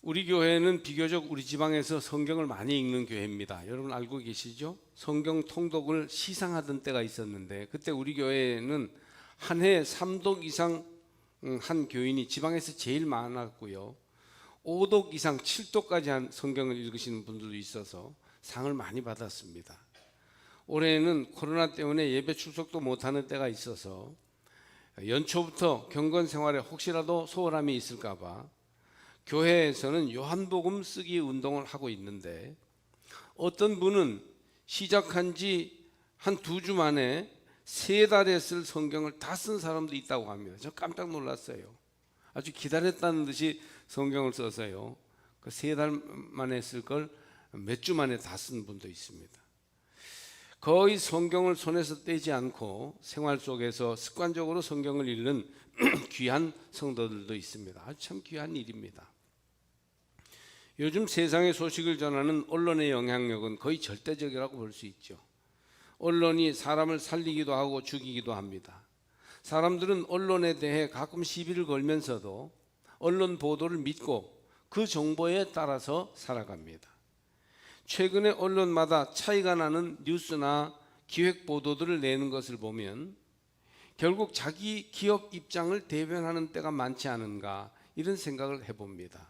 우리 교회는 비교적 우리 지방에서 성경을 많이 읽는 교회입니다. 여러분 알고 계시죠? 성경 통독을 시상하던 때가 있었는데 그때 우리 교회는 한 해 3독 이상 한 교인이 지방에서 제일 많았고요. 5독 이상 7독까지 한 성경을 읽으시는 분들도 있어서 상을 많이 받았습니다. 올해는 코로나 때문에 예배 출석도 못하는 때가 있어서 연초부터 경건 생활에 혹시라도 소홀함이 있을까 봐 교회에서는 요한복음 쓰기 운동을 하고 있는데 어떤 분은 시작한 지 한 2주 만에 3달에 쓸 성경을 다 쓴 사람도 있다고 합니다. 저 깜짝 놀랐어요. 아주 기다렸다는 듯이 성경을 써서요. 그 3달 만에 쓸 걸 몇 주 만에 다 쓴 분도 있습니다. 거의 성경을 손에서 떼지 않고 생활 속에서 습관적으로 성경을 읽는 귀한 성도들도 있습니다. 아주 참 귀한 일입니다. 요즘 세상의 소식을 전하는 언론의 영향력은 거의 절대적이라고 볼 수 있죠. 언론이 사람을 살리기도 하고 죽이기도 합니다. 사람들은 언론에 대해 가끔 시비를 걸면서도 언론 보도를 믿고 그 정보에 따라서 살아갑니다. 최근에 언론마다 차이가 나는 뉴스나 기획 보도들을 내는 것을 보면 결국 자기 기업 입장을 대변하는 때가 많지 않은가 이런 생각을 해봅니다.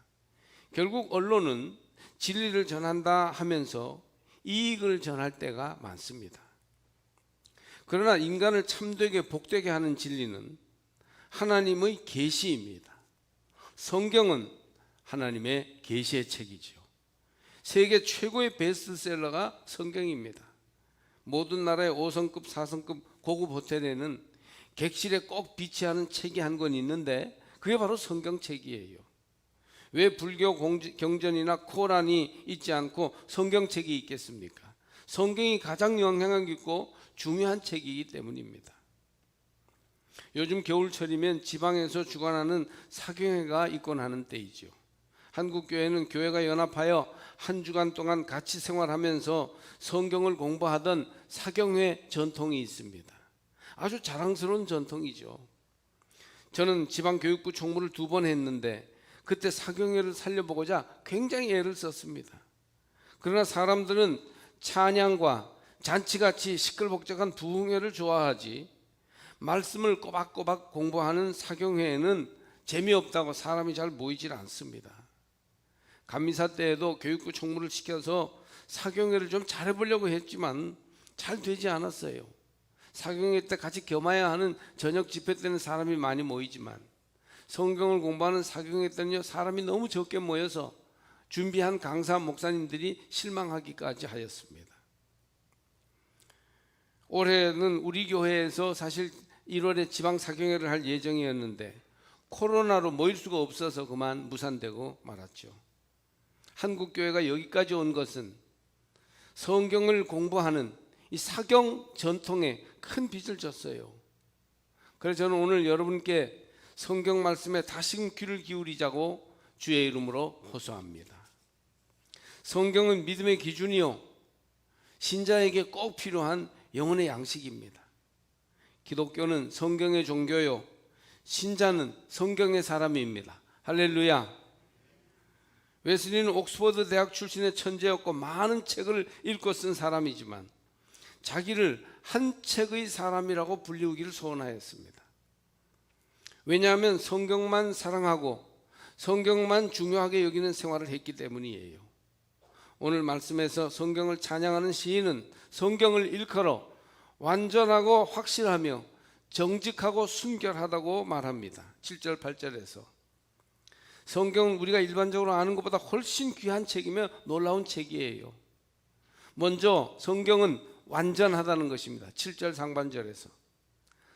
결국 언론은 진리를 전한다 하면서 이익을 전할 때가 많습니다. 그러나 인간을 참되게 복되게 하는 진리는 하나님의 계시입니다. 성경은 하나님의 계시의 책이죠. 세계 최고의 베스트셀러가 성경입니다. 모든 나라의 5성급, 4성급 고급 호텔에는 객실에 꼭 비치하는 책이 한 권 있는데 그게 바로 성경책이에요. 왜 불교 경전이나 코란이 있지 않고 성경책이 있겠습니까? 성경이 가장 영향력 있고 중요한 책이기 때문입니다. 요즘 겨울철이면 지방에서 주관하는 사경회가 있곤 하는 때이죠. 한국교회는 교회가 연합하여 한 주간 동안 같이 생활하면서 성경을 공부하던 사경회 전통이 있습니다. 아주 자랑스러운 전통이죠. 저는 지방교육부 총무를 2번 했는데 그때 사경회를 살려보고자 굉장히 애를 썼습니다. 그러나 사람들은 찬양과 잔치같이 시끌벅적한 부흥회를 좋아하지 말씀을 꼬박꼬박 공부하는 사경회에는 재미없다고 사람이 잘 모이질 않습니다. 감미사 때에도 교육부 총무를 시켜서 사경회를 좀 잘해보려고 했지만 잘 되지 않았어요. 사경회 때 같이 겸해야 하는 저녁 집회 때는 사람이 많이 모이지만 성경을 공부하는 사경회 때는요 사람이 너무 적게 모여서 준비한 강사 목사님들이 실망하기까지 하였습니다. 올해는 우리 교회에서 사실 1월에 지방 사경회를 할 예정이었는데 코로나로 모일 수가 없어서 그만 무산되고 말았죠. 한국교회가 여기까지 온 것은 성경을 공부하는 이 사경 전통에 큰 빚을 졌어요. 그래서 저는 오늘 여러분께 성경 말씀에 다시금 귀를 기울이자고 주의 이름으로 호소합니다. 성경은 믿음의 기준이요 신자에게 꼭 필요한 영혼의 양식입니다. 기독교는 성경의 종교요 신자는 성경의 사람입니다. 할렐루야. 웨슬리는 옥스퍼드 대학 출신의 천재였고 많은 책을 읽고 쓴 사람이지만 자기를 한 책의 사람이라고 불리우기를 소원하였습니다. 왜냐하면 성경만 사랑하고 성경만 중요하게 여기는 생활을 했기 때문이에요. 오늘 말씀에서 성경을 찬양하는 시인은 성경을 일컬어 완전하고 확실하며 정직하고 순결하다고 말합니다. 7절 8절에서 성경은 우리가 일반적으로 아는 것보다 훨씬 귀한 책이며 놀라운 책이에요. 먼저 성경은 완전하다는 것입니다. 7절 상반절에서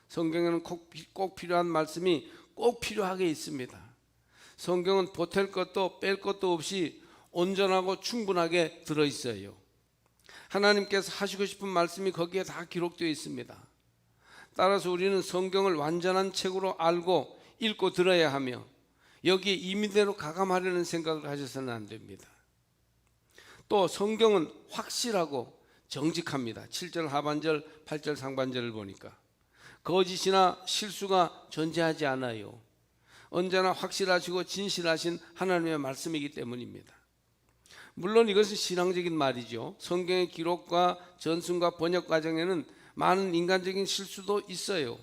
성경에는 꼭 필요한 말씀이 꼭 필요하게 있습니다. 성경은 보탤 것도 뺄 것도 없이 온전하고 충분하게 들어있어요. 하나님께서 하시고 싶은 말씀이 거기에 다 기록되어 있습니다. 따라서 우리는 성경을 완전한 책으로 알고 읽고 들어야 하며 여기에 임의대로 가감하려는 생각을 하셔서는 안 됩니다. 또 성경은 확실하고 정직합니다. 7절 하반절 8절 상반절을 보니까 거짓이나 실수가 존재하지 않아요. 언제나 확실하시고 진실하신 하나님의 말씀이기 때문입니다. 물론 이것은 신앙적인 말이죠. 성경의 기록과 전승과 번역 과정에는 많은 인간적인 실수도 있어요.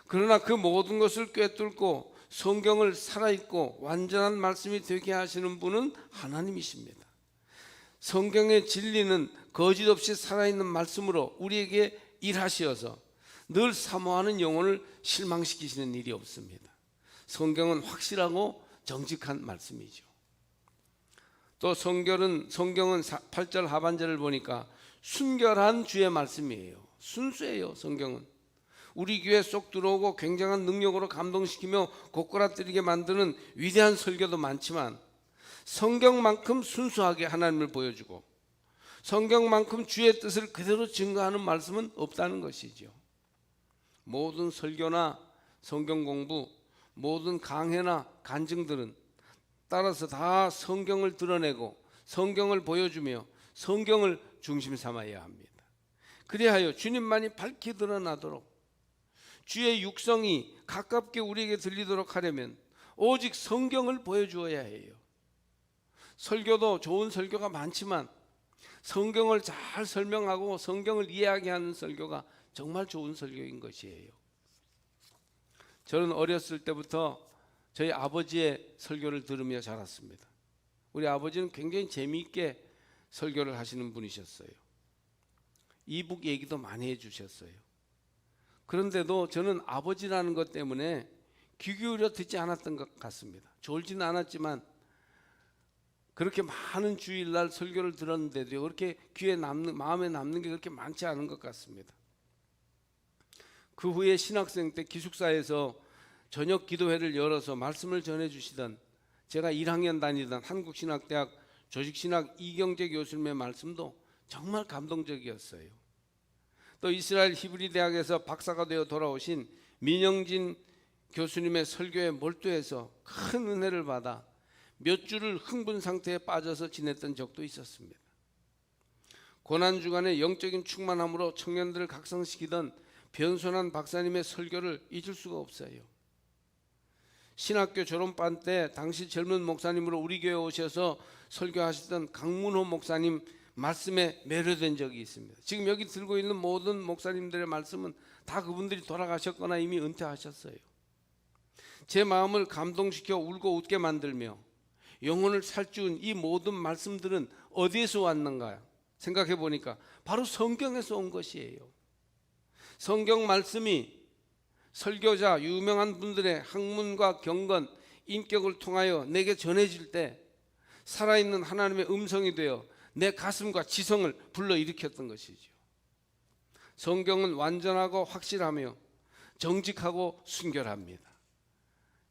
그러나 그 모든 것을 꿰뚫고 성경을 살아있고 완전한 말씀이 되게 하시는 분은 하나님이십니다. 성경의 진리는 거짓 없이 살아있는 말씀으로 우리에게 일하시어서 늘 사모하는 영혼을 실망시키시는 일이 없습니다. 성경은 확실하고 정직한 말씀이죠. 또 성경은 8절 하반절을 보니까 순결한 주의 말씀이에요. 순수해요. 성경은 우리 귀에 쏙 들어오고 굉장한 능력으로 감동시키며 고꾸라뜨리게 만드는 위대한 설교도 많지만 성경만큼 순수하게 하나님을 보여주고 성경만큼 주의 뜻을 그대로 증거하는 말씀은 없다는 것이죠. 모든 설교나 성경 공부, 모든 강해나 간증들은 따라서 다 성경을 드러내고 성경을 보여주며 성경을 중심 삼아야 합니다. 그리하여 주님만이 밝히 드러나도록 주의 육성이 가깝게 우리에게 들리도록 하려면 오직 성경을 보여주어야 해요. 설교도 좋은 설교가 많지만 성경을 잘 설명하고 성경을 이해하게 하는 설교가 정말 좋은 설교인 것이에요. 저는 어렸을 때부터 저희 아버지의 설교를 들으며 자랐습니다. 우리 아버지는 굉장히 재미있게 설교를 하시는 분이셨어요. 이북 얘기도 많이 해주셨어요. 그런데도 저는 아버지라는 것 때문에 귀 기울여 듣지 않았던 것 같습니다. 졸지는 않았지만 그렇게 많은 주일날 설교를 들었는데도 그렇게 마음에 남는 게 그렇게 많지 않은 것 같습니다. 그 후에 신학생 때 기숙사에서 저녁 기도회를 열어서 말씀을 전해주시던 제가 1학년 다니던 한국신학대학 조직신학 이경재 교수님의 말씀도 정말 감동적이었어요. 또 이스라엘 히브리 대학에서 박사가 되어 돌아오신 민영진 교수님의 설교에 몰두해서 큰 은혜를 받아 몇 주를 흥분 상태에 빠져서 지냈던 적도 있었습니다. 고난주간의 영적인 충만함으로 청년들을 각성시키던 변선한 박사님의 설교를 잊을 수가 없어요. 신학교 졸업반 때 당시 젊은 목사님으로 우리 교회에 오셔서 설교하시던 강문호 목사님 말씀에 매료된 적이 있습니다. 지금 여기 들고 있는 모든 목사님들의 말씀은 다 그분들이 돌아가셨거나 이미 은퇴하셨어요. 제 마음을 감동시켜 울고 웃게 만들며 영혼을 살찌운 이 모든 말씀들은 어디에서 왔는가 생각해 보니까 바로 성경에서 온 것이에요. 성경 말씀이 설교자 유명한 분들의 학문과 경건, 인격을 통하여 내게 전해질 때 살아있는 하나님의 음성이 되어 내 가슴과 지성을 불러일으켰던 것이죠. 성경은 완전하고 확실하며 정직하고 순결합니다.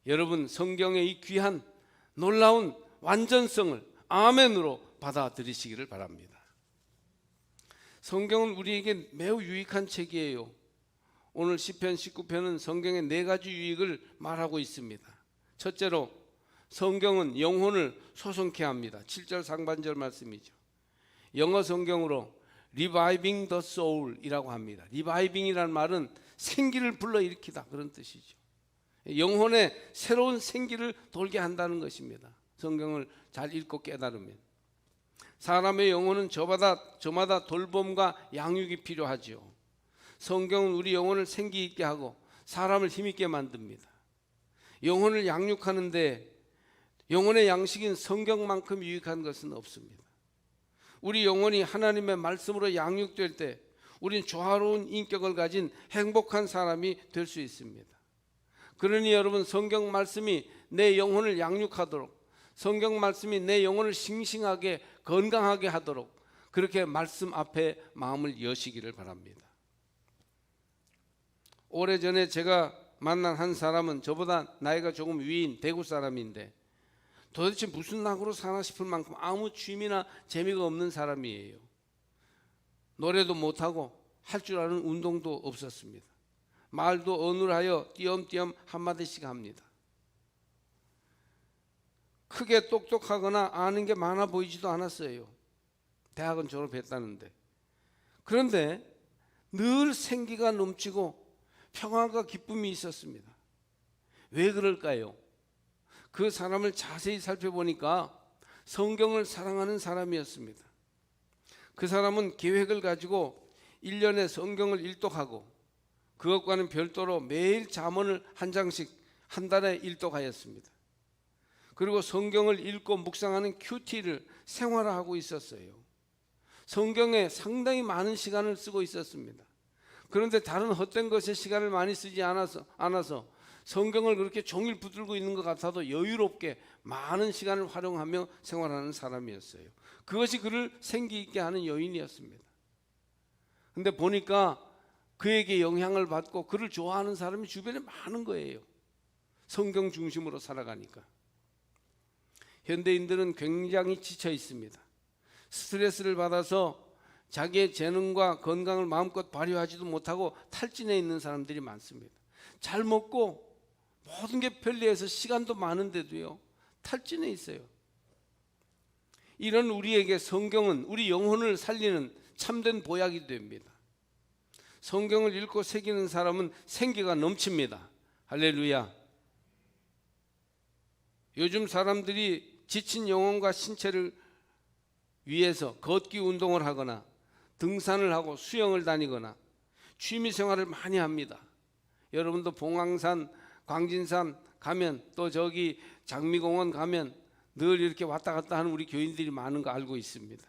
여러분, 성경의 이 귀한 놀라운 완전성을 아멘으로 받아들이시기를 바랍니다. 성경은 우리에게 매우 유익한 책이에요. 오늘 시편 19편은 성경의 4가지 유익을 말하고 있습니다. 첫째로 성경은 영혼을 소성케 합니다. 7절 상반절 말씀이죠. 영어 성경으로 reviving the soul이라고 합니다. reviving이라는 말은 생기를 불러일으키다 그런 뜻이죠. 영혼에 새로운 생기를 돌게 한다는 것입니다. 성경을 잘 읽고 깨달으면 사람의 영혼은 저마다 돌봄과 양육이 필요하죠. 성경은 우리 영혼을 생기 있게 하고 사람을 힘있게 만듭니다. 영혼을 양육하는데 영혼의 양식인 성경만큼 유익한 것은 없습니다. 우리 영혼이 하나님의 말씀으로 양육될 때 우린 조화로운 인격을 가진 행복한 사람이 될 수 있습니다. 그러니 여러분, 성경 말씀이 내 영혼을 양육하도록, 성경 말씀이 내 영혼을 싱싱하게 건강하게 하도록 그렇게 말씀 앞에 마음을 여시기를 바랍니다. 오래전에 제가 만난 한 사람은 저보다 나이가 조금 위인 대구 사람인데 도대체 무슨 낙으로 사나 싶을 만큼 아무 취미나 재미가 없는 사람이에요. 노래도 못하고 할 줄 아는 운동도 없었습니다. 말도 어눌하여 띄엄띄엄 한마디씩 합니다. 크게 똑똑하거나 아는 게 많아 보이지도 않았어요. 대학은 졸업했다는데. 그런데 늘 생기가 넘치고 평화가 기쁨이 있었습니다. 왜 그럴까요? 그 사람을 자세히 살펴보니까 성경을 사랑하는 사람이었습니다. 그 사람은 계획을 가지고 1년에 성경을 일독하고 그것과는 별도로 매일 잠언을 한 장씩 한 달에 일독하였습니다. 그리고 성경을 읽고 묵상하는 큐티를 생활화하고 있었어요. 성경에 상당히 많은 시간을 쓰고 있었습니다. 그런데 다른 헛된 것에 시간을 많이 쓰지 않아서 성경을 그렇게 종일 붙들고 있는 것 같아도 여유롭게 많은 시간을 활용하며 생활하는 사람이었어요. 그것이 그를 생기 있게 하는 요인이었습니다. 근데 보니까 그에게 영향을 받고 그를 좋아하는 사람이 주변에 많은 거예요. 성경 중심으로 살아가니까. 현대인들은 굉장히 지쳐 있습니다. 스트레스를 받아서 자기의 재능과 건강을 마음껏 발휘하지도 못하고 탈진해 있는 사람들이 많습니다. 잘 먹고 모든 게 편리해서 시간도 많은데도요, 탈진해 있어요. 이런 우리에게 성경은 우리 영혼을 살리는 참된 보약이 됩니다. 성경을 읽고 새기는 사람은 생기가 넘칩니다. 할렐루야. 요즘 사람들이 지친 영혼과 신체를 위해서 걷기 운동을 하거나 등산을 하고 수영을 다니거나 취미 생활을 많이 합니다. 여러분도 봉황산, 광진산 가면 또 저기 장미공원 가면 늘 이렇게 왔다 갔다 하는 우리 교인들이 많은 거 알고 있습니다.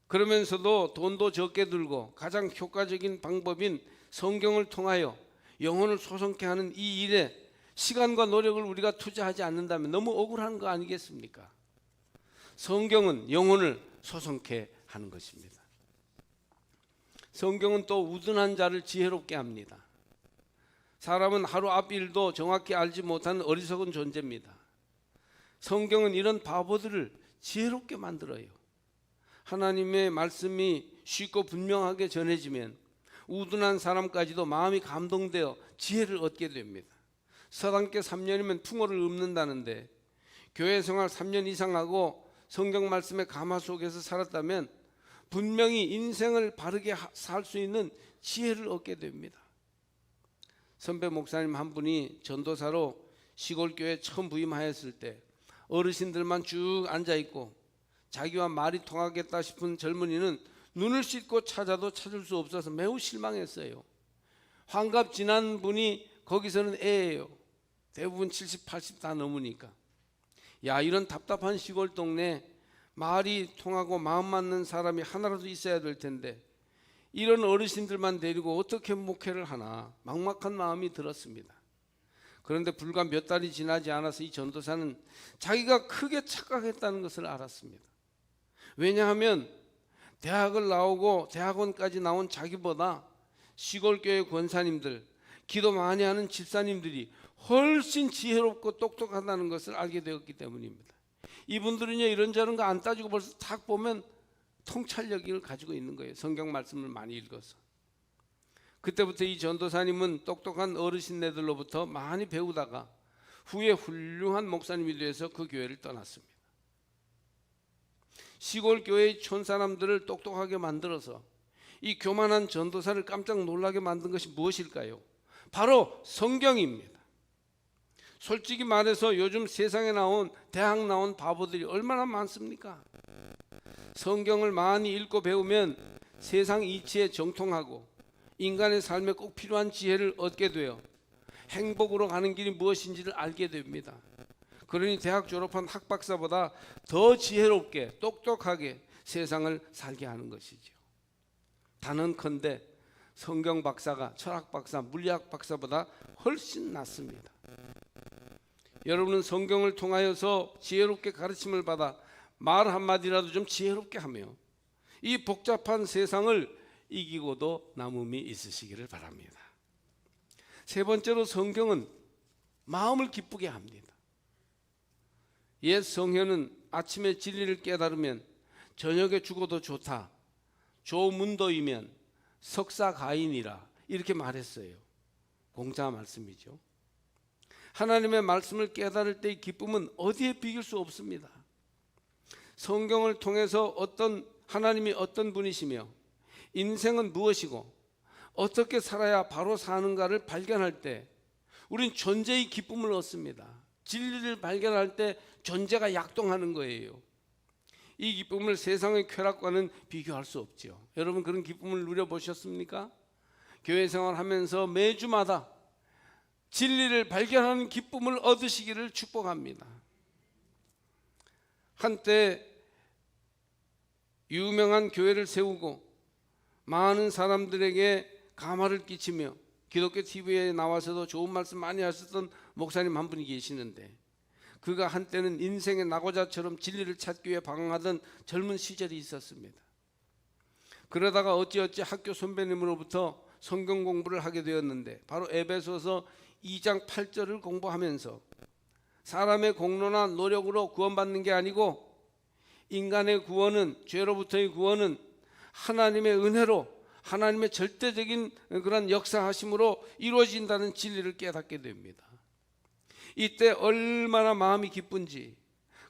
그러면서도 돈도 적게 들고 가장 효과적인 방법인 성경을 통하여 영혼을 소성케 하는 이 일에 시간과 노력을 우리가 투자하지 않는다면 너무 억울한 거 아니겠습니까? 성경은 영혼을 소성케 하는 것입니다. 성경은 또 우둔한 자를 지혜롭게 합니다. 사람은 하루 앞 일도 정확히 알지 못하는 어리석은 존재입니다. 성경은 이런 바보들을 지혜롭게 만들어요. 하나님의 말씀이 쉽고 분명하게 전해지면 우둔한 사람까지도 마음이 감동되어 지혜를 얻게 됩니다. 서당계 3년이면 풍어를 읊는다는데 교회 생활 3년 이상 하고 성경 말씀의 감화 속에서 살았다면 분명히 인생을 바르게 살 수 있는 지혜를 얻게 됩니다. 선배 목사님 한 분이 전도사로 시골교회에 처음 부임하였을 때 어르신들만 쭉 앉아있고 자기와 말이 통하겠다 싶은 젊은이는 눈을 씻고 찾아도 찾을 수 없어서 매우 실망했어요. 환갑 지난 분이 거기서는 애예요. 대부분 70, 80 다 넘으니까. 야, 이런 답답한 시골 동네 말이 통하고 마음 맞는 사람이 하나라도 있어야 될 텐데 이런 어르신들만 데리고 어떻게 목회를 하나 막막한 마음이 들었습니다. 그런데 불과 몇 달이 지나지 않아서 이 전도사는 자기가 크게 착각했다는 것을 알았습니다. 왜냐하면 대학을 나오고 대학원까지 나온 자기보다 시골교회 권사님들, 기도 많이 하는 집사님들이 훨씬 지혜롭고 똑똑하다는 것을 알게 되었기 때문입니다. 이분들은요, 이런저런 거 안 따지고 벌써 딱 보면 통찰력을 가지고 있는 거예요. 성경 말씀을 많이 읽어서. 그때부터 이 전도사님은 똑똑한 어르신네들로부터 많이 배우다가 후에 훌륭한 목사님이 되어서 그 교회를 떠났습니다. 시골 교회의 촌사람들을 똑똑하게 만들어서 이 교만한 전도사를 깜짝 놀라게 만든 것이 무엇일까요? 바로 성경입니다. 솔직히 말해서 요즘 세상에 나온 대학 나온 바보들이 얼마나 많습니까? 성경을 많이 읽고 배우면 세상 이치에 정통하고 인간의 삶에 꼭 필요한 지혜를 얻게 되어 행복으로 가는 길이 무엇인지를 알게 됩니다. 그러니 대학 졸업한 학박사보다 더 지혜롭게 똑똑하게 세상을 살게 하는 것이죠. 단언컨대 성경 박사가 철학 박사, 물리학 박사보다 훨씬 낫습니다. 여러분은 성경을 통하여서 지혜롭게 가르침을 받아 말 한마디라도 좀 지혜롭게 하며 이 복잡한 세상을 이기고도 남음이 있으시기를 바랍니다. 세 번째로 성경은 마음을 기쁘게 합니다. 옛 성현은 아침에 진리를 깨달으면 저녁에 죽어도 좋다. 조문도이면 석사가인이라 이렇게 말했어요. 공자 말씀이죠. 하나님의 말씀을 깨달을 때의 기쁨은 어디에 비길 수 없습니다. 성경을 통해서 하나님이 어떤 분이시며 인생은 무엇이고 어떻게 살아야 바로 사는가를 발견할 때 우린 존재의 기쁨을 얻습니다. 진리를 발견할 때 존재가 약동하는 거예요. 이 기쁨을 세상의 쾌락과는 비교할 수 없죠. 여러분 그런 기쁨을 누려보셨습니까? 교회 생활하면서 매주마다 진리를 발견하는 기쁨을 얻으시기를 축복합니다. 한때 유명한 교회를 세우고 많은 사람들에게 감화를 끼치며 기독교 TV에 나와서도 좋은 말씀 많이 하셨던 목사님 한 분이 계시는데, 그가 한때는 인생의 낙오자처럼 진리를 찾기 위해 방황하던 젊은 시절이 있었습니다. 그러다가 어찌어찌 학교 선배님으로부터 성경 공부를 하게 되었는데, 바로 에베소서 2장 8절을 공부하면서 사람의 공로나 노력으로 구원받는 게 아니고 인간의 구원은, 죄로부터의 구원은 하나님의 은혜로, 하나님의 절대적인 그런 역사하심으로 이루어진다는 진리를 깨닫게 됩니다. 이때 얼마나 마음이 기쁜지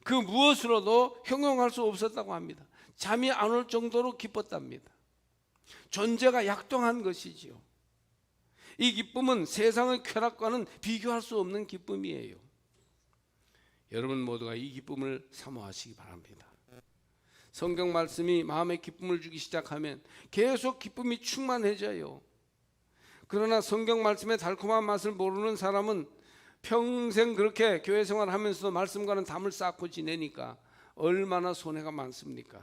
그 무엇으로도 형용할 수 없었다고 합니다. 잠이 안 올 정도로 기뻤답니다. 존재가 약동한 것이지요. 이 기쁨은 세상의 쾌락과는 비교할 수 없는 기쁨이에요. 여러분 모두가 이 기쁨을 사모하시기 바랍니다. 성경 말씀이 마음에 기쁨을 주기 시작하면 계속 기쁨이 충만해져요. 그러나 성경 말씀의 달콤한 맛을 모르는 사람은 평생 그렇게 교회 생활하면서도 말씀과는 담을 쌓고 지내니까 얼마나 손해가 많습니까?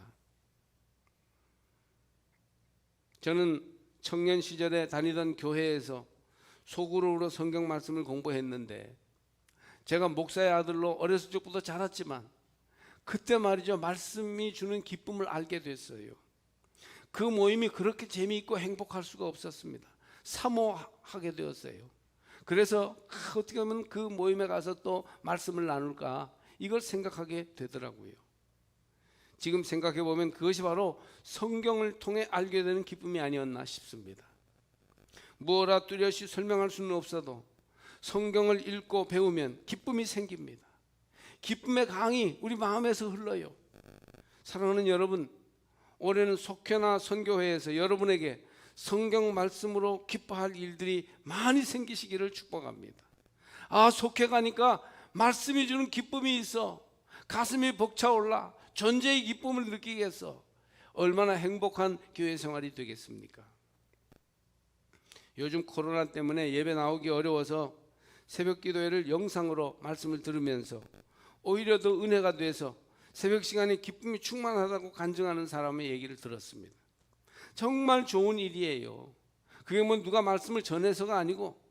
저는 청년 시절에 다니던 교회에서 소그룹으로 성경 말씀을 공부했는데, 제가 목사의 아들로 어렸을 적부터 자랐지만 그때 말이죠, 말씀이 주는 기쁨을 알게 됐어요. 그 모임이 그렇게 재미있고 행복할 수가 없었습니다. 사모하게 되었어요. 그래서 어떻게 하면 그 모임에 가서 또 말씀을 나눌까, 이걸 생각하게 되더라고요. 지금 생각해 보면 그것이 바로 성경을 통해 알게 되는 기쁨이 아니었나 싶습니다. 무엇라 뚜렷이 설명할 수는 없어도 성경을 읽고 배우면 기쁨이 생깁니다. 기쁨의 강이 우리 마음에서 흘러요. 사랑하는 여러분, 올해는 속회나 선교회에서 여러분에게 성경 말씀으로 기뻐할 일들이 많이 생기시기를 축복합니다. 속회 가니까 말씀이 주는 기쁨이 있어. 가슴이 벅차올라. 존재의 기쁨을 느끼겠어. 얼마나 행복한 교회 생활이 되겠습니까? 요즘 코로나 때문에 예배 나오기 어려워서 새벽 기도회를 영상으로 말씀을 들으면서 오히려 더 은혜가 돼서 새벽 시간에 기쁨이 충만하다고 간증하는 사람의 얘기를 들었습니다. 정말 좋은 일이에요. 그게 뭐 누가 말씀을 전해서가 아니고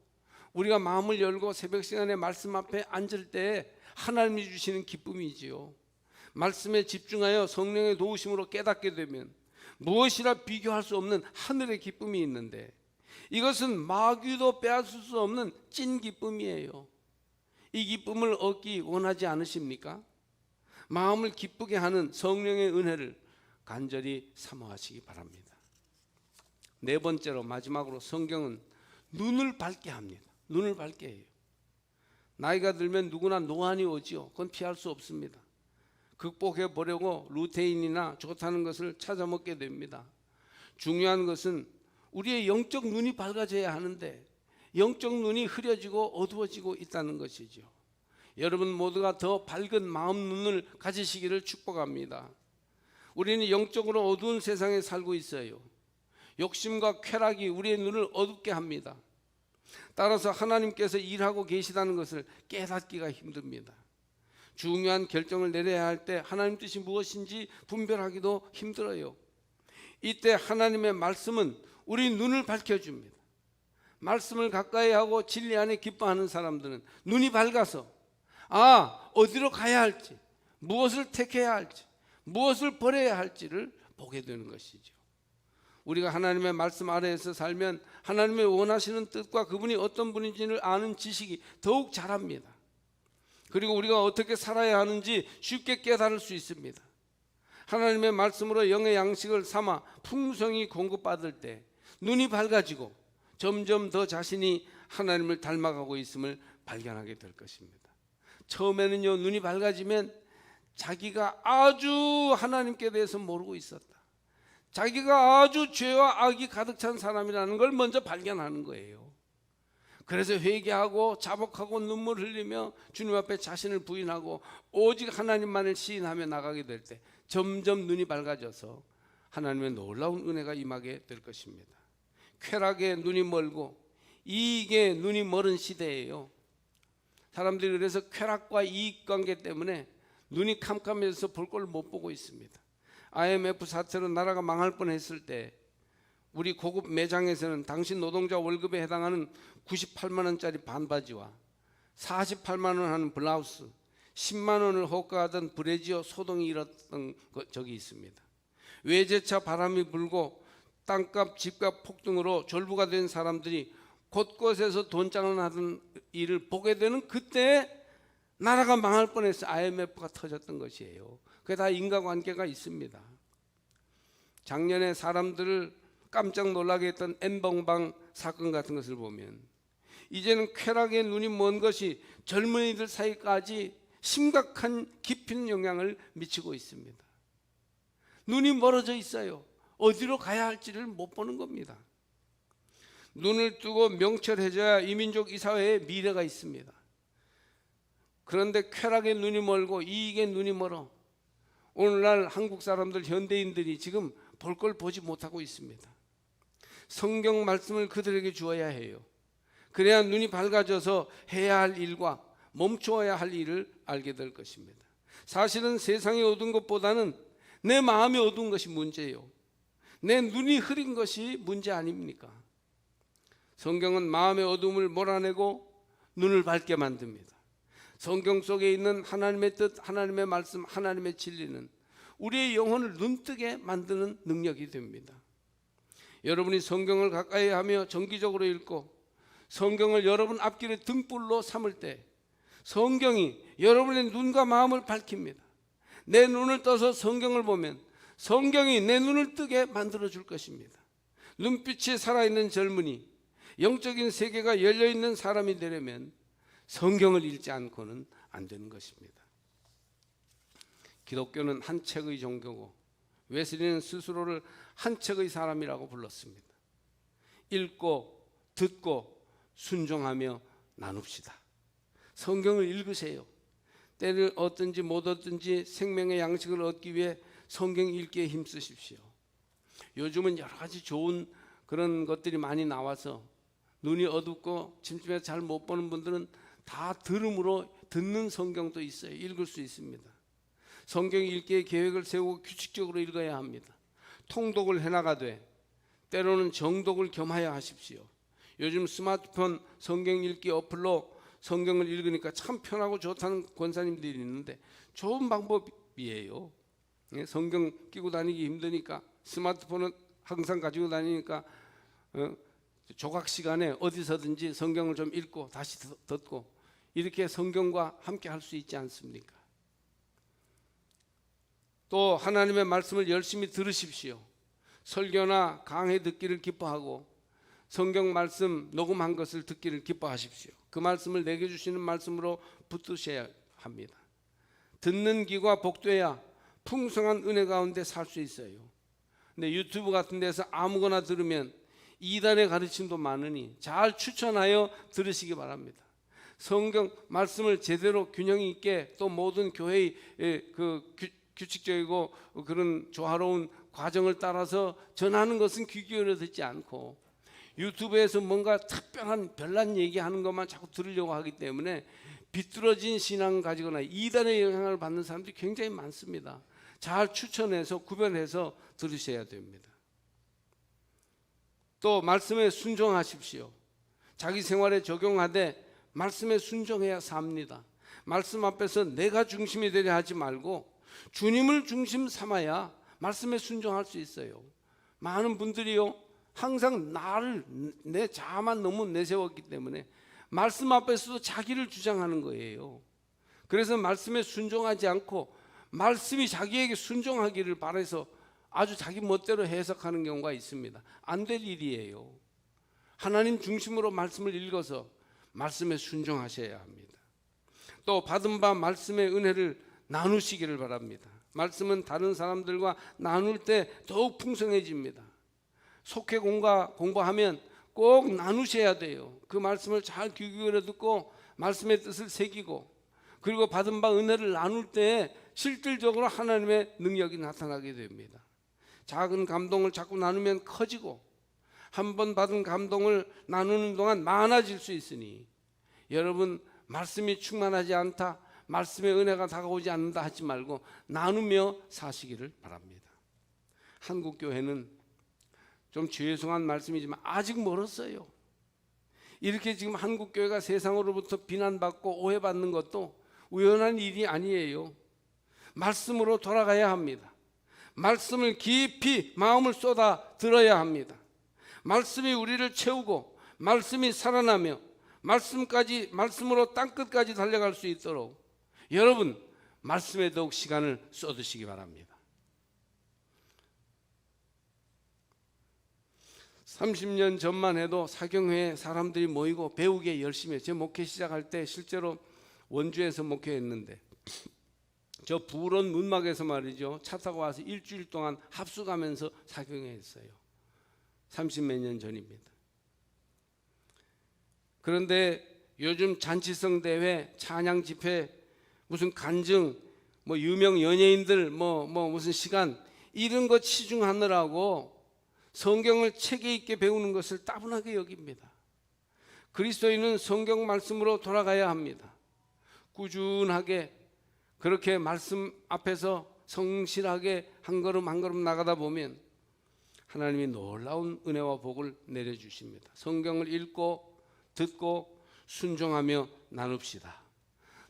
우리가 마음을 열고 새벽 시간에 말씀 앞에 앉을 때 하나님이 주시는 기쁨이지요. 말씀에 집중하여 성령의 도우심으로 깨닫게 되면 무엇이라 비교할 수 없는 하늘의 기쁨이 있는데, 이것은 마귀도 빼앗을 수 없는 찐 기쁨이에요. 이 기쁨을 얻기 원하지 않으십니까? 마음을 기쁘게 하는 성령의 은혜를 간절히 사모하시기 바랍니다. 네 번째로, 마지막으로, 성경은 눈을 밝게 합니다. 눈을 밝게 해요. 나이가 들면 누구나 노안이 오지요. 그건 피할 수 없습니다. 극복해 보려고 루테인이나 좋다는 것을 찾아 먹게 됩니다. 중요한 것은 우리의 영적 눈이 밝아져야 하는데 영적 눈이 흐려지고 어두워지고 있다는 것이죠. 여러분 모두가 더 밝은 마음 눈을 가지시기를 축복합니다. 우리는 영적으로 어두운 세상에 살고 있어요. 욕심과 쾌락이 우리의 눈을 어둡게 합니다. 따라서 하나님께서 일하고 계시다는 것을 깨닫기가 힘듭니다. 중요한 결정을 내려야 할 때 하나님 뜻이 무엇인지 분별하기도 힘들어요. 이때 하나님의 말씀은 우리 눈을 밝혀줍니다. 말씀을 가까이 하고 진리 안에 기뻐하는 사람들은 눈이 밝아서 어디로 가야 할지, 무엇을 택해야 할지, 무엇을 버려야 할지를 보게 되는 것이죠. 우리가 하나님의 말씀 아래에서 살면 하나님의 원하시는 뜻과 그분이 어떤 분인지를 아는 지식이 더욱 자랍니다. 그리고 우리가 어떻게 살아야 하는지 쉽게 깨달을 수 있습니다. 하나님의 말씀으로 영의 양식을 삼아 풍성히 공급받을 때 눈이 밝아지고 점점 더 자신이 하나님을 닮아가고 있음을 발견하게 될 것입니다. 처음에는요, 눈이 밝아지면 자기가 아주 하나님께 대해서 모르고 있었다, 자기가 아주 죄와 악이 가득 찬 사람이라는 걸 먼저 발견하는 거예요. 그래서 회개하고 자복하고 눈물 흘리며 주님 앞에 자신을 부인하고 오직 하나님만을 시인하며 나가게 될 때 점점 눈이 밝아져서 하나님의 놀라운 은혜가 임하게 될 것입니다. 쾌락에 눈이 멀고 이익에 눈이 멀은 시대예요. 사람들이 그래서 쾌락과 이익관계 때문에 눈이 캄캄해져서 볼 걸 못 보고 있습니다. IMF 사태로 나라가 망할 뻔했을 때 우리 고급 매장에서는 당신 노동자 월급에 해당하는 98만 원짜리 반바지와 48만 원 하는 블라우스, 10만 원을 호가하던 브래지어 소동이 일었던 적이 있습니다. 외제차 바람이 불고 땅값, 집값 폭등으로 졸부가 된 사람들이 곳곳에서 돈장을 하던 일을 보게 되는 그때 나라가 망할 뻔해서 IMF가 터졌던 것이에요. 그게 다 인과관계가 있습니다. 작년에 사람들을 깜짝 놀라게 했던 N번방 사건 같은 것을 보면 이제는 쾌락에 눈이 먼 것이 젊은이들 사이까지 심각한 깊은 영향을 미치고 있습니다. 눈이 멀어져 있어요. 어디로 가야 할지를 못 보는 겁니다. 눈을 뜨고 명철해져야 이민족 이 사회에 미래가 있습니다. 그런데 쾌락에 눈이 멀고 이익에 눈이 멀어 오늘날 한국 사람들 현대인들이 지금 볼 걸 보지 못하고 있습니다. 성경 말씀을 그들에게 주어야 해요. 그래야 눈이 밝아져서 해야 할 일과 멈추어야 할 일을 알게 될 것입니다. 사실은 세상이 어두운 것보다는 내 마음이 어두운 것이 문제예요. 내 눈이 흐린 것이 문제 아닙니까? 성경은 마음의 어둠을 몰아내고 눈을 밝게 만듭니다. 성경 속에 있는 하나님의 뜻, 하나님의 말씀, 하나님의 진리는 우리의 영혼을 눈뜨게 만드는 능력이 됩니다. 여러분이 성경을 가까이 하며 정기적으로 읽고 성경을 여러분 앞길에 등불로 삼을 때 성경이 여러분의 눈과 마음을 밝힙니다. 내 눈을 떠서 성경을 보면 성경이 내 눈을 뜨게 만들어 줄 것입니다. 눈빛이 살아있는 젊은이, 영적인 세계가 열려있는 사람이 되려면 성경을 읽지 않고는 안 되는 것입니다. 기독교는 한 책의 종교고 웨슬리는 스스로를 한 책의 사람이라고 불렀습니다. 읽고 듣고 순종하며 나눕시다. 성경을 읽으세요. 때를 얻든지 못 얻든지 생명의 양식을 얻기 위해 성경 읽기에 힘쓰십시오. 요즘은 여러 가지 좋은 그런 것들이 많이 나와서 눈이 어둡고 침침해서 잘 못 보는 분들은 다 들음으로 듣는 성경도 있어요. 읽을 수 있습니다. 성경 읽기에 계획을 세우고 규칙적으로 읽어야 합니다. 통독을 해나가되 때로는 정독을 겸하여 하십시오. 요즘 스마트폰 성경 읽기 어플로 성경을 읽으니까 참 편하고 좋다는 권사님들이 있는데 좋은 방법이에요. 성경 끼고 다니기 힘드니까 스마트폰은 항상 가지고 다니니까 조각 시간에 어디서든지 성경을 좀 읽고 다시 듣고 이렇게 성경과 함께 할 수 있지 않습니까? 또 하나님의 말씀을 열심히 들으십시오. 설교나 강해 듣기를 기뻐하고 성경 말씀 녹음한 것을 듣기를 기뻐하십시오. 그 말씀을 내게 주시는 말씀으로 붙드셔야 합니다. 듣는 귀가 복돼야 풍성한 은혜 가운데 살 수 있어요. 근데 유튜브 같은 데서 아무거나 들으면 이단의 가르침도 많으니 잘 추천하여 들으시기 바랍니다. 성경 말씀을 제대로 균형 있게 또 모든 교회의 규칙적이고 그런 조화로운 과정을 따라서 전하는 것은 귀 기울여 듣지 않고 유튜브에서 뭔가 특별한 별난 얘기하는 것만 자꾸 들으려고 하기 때문에 비뚤어진 신앙을 가지거나 이단의 영향을 받는 사람들이 굉장히 많습니다. 잘 추천해서 구별해서 들으셔야 됩니다. 또 말씀에 순종하십시오. 자기 생활에 적용하되 말씀에 순종해야 삽니다. 말씀 앞에서 내가 중심이 되려 하지 말고 주님을 중심 삼아야 말씀에 순종할 수 있어요. 많은 분들이요 항상 나를 내 자아만 너무 내세웠기 때문에 말씀 앞에서도 자기를 주장하는 거예요. 그래서 말씀에 순종하지 않고 말씀이 자기에게 순종하기를 바라서 아주 자기 멋대로 해석하는 경우가 있습니다. 안 될 일이에요. 하나님 중심으로 말씀을 읽어서 말씀에 순종하셔야 합니다. 또 받은 바 말씀의 은혜를 나누시기를 바랍니다. 말씀은 다른 사람들과 나눌 때 더욱 풍성해집니다. 속회 공부하면 꼭 나누셔야 돼요. 그 말씀을 잘 귀 기울여 듣고 말씀의 뜻을 새기고, 그리고 받은 바 은혜를 나눌 때 실질적으로 하나님의 능력이 나타나게 됩니다. 작은 감동을 자꾸 나누면 커지고, 한 번 받은 감동을 나누는 동안 많아질 수 있으니, 여러분 말씀이 충만하지 않다, 말씀의 은혜가 다가오지 않는다 하지 말고 나누며 사시기를 바랍니다. 한국 교회는 좀 죄송한 말씀이지만 아직 멀었어요. 이렇게 지금 한국 교회가 세상으로부터 비난받고 오해받는 것도 우연한 일이 아니에요. 말씀으로 돌아가야 합니다. 말씀을 깊이 마음을 쏟아 들어야 합니다. 말씀이 우리를 채우고 말씀이 살아나며 말씀으로 땅끝까지 달려갈 수 있도록 여러분 말씀에 더욱 시간을 쏟으시기 바랍니다. 30년 전만 해도 사경회에 사람들이 모이고 배우기에 열심히 해요. 제 목회 시작할 때 실제로 원주에서 목회했는데, 저 부런 문막에서 말이죠, 차 타고 와서 일주일 동안 합숙하면서 사경회 했어요. 30몇 년 전입니다. 그런데 요즘 잔치성 대회, 찬양 집회, 무슨 간증, 뭐 유명 연예인들 무슨 시간, 이런 거 치중하느라고 성경을 체계 있게 배우는 것을 따분하게 여깁니다. 그리스도인은 성경 말씀으로 돌아가야 합니다. 꾸준하게 그렇게 말씀 앞에서 성실하게 한 걸음 한 걸음 나가다 보면 하나님이 놀라운 은혜와 복을 내려주십니다. 성경을 읽고 듣고 순종하며 나눕시다.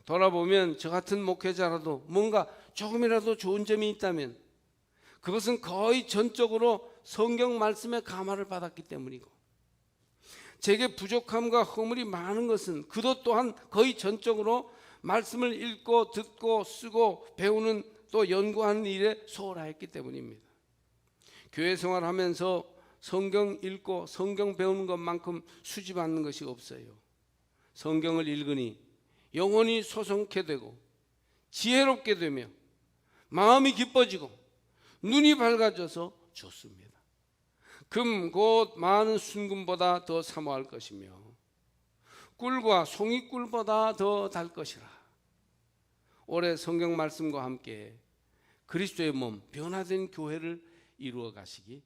돌아보면 저 같은 목회자라도 뭔가 조금이라도 좋은 점이 있다면 그것은 거의 전적으로 성경 말씀의 감화를 받았기 때문이고, 제게 부족함과 허물이 많은 것은 그도 또한 거의 전적으로 말씀을 읽고 듣고 쓰고 배우는 또 연구하는 일에 소홀하였기 때문입니다. 교회 생활하면서 성경 읽고 성경 배우는 것만큼 수집하는 것이 없어요. 성경을 읽으니 영혼이 소성케 되고 지혜롭게 되며 마음이 기뻐지고 눈이 밝아져서 좋습니다. 금 곧 많은 순금보다 더 사모할 것이며 꿀과 송이꿀보다 더 달 것이라. 올해 성경 말씀과 함께 그리스도의 몸 변화된 교회를 이루어 가시기